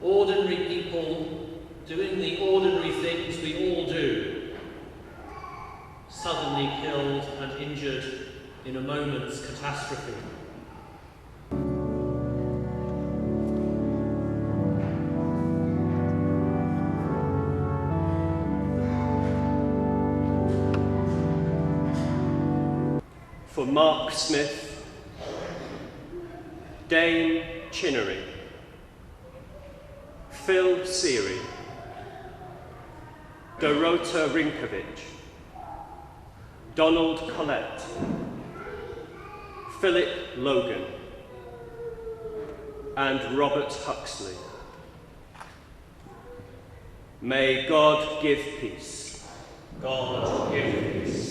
Ordinary people doing the ordinary things we all do, suddenly killed and injured in a moment's catastrophe. For Mark Smith, Dame Chinnery, Phil Seary, Dorota Rinkovich, Donald Collette, Philip Logan, and Robert Huxley. May God give peace. God give peace.